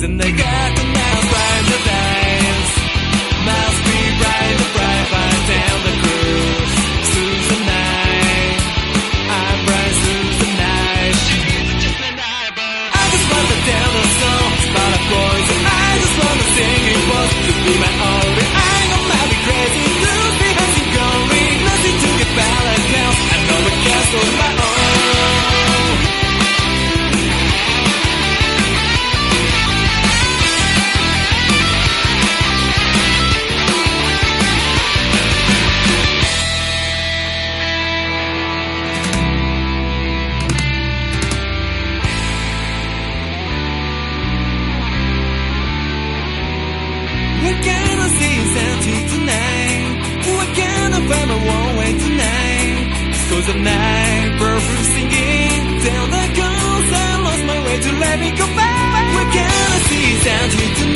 And they got the mouse right the dice. Must be bright the bright light down the cruise. Susan night, I'm bright Susan night. She's just a neighbor. I just want to tell the song about a poison. I just want to sing it was to be my only. I know I might be crazy, lose me hunting going. Nothing to get back now. I know I can't hold my own. We're gonna see it's empty tonight. We're gonna find my one way tonight. Cause of night, birds singing. Tell the ghost I lost my way to let me go back. We're gonna see it's empty tonight.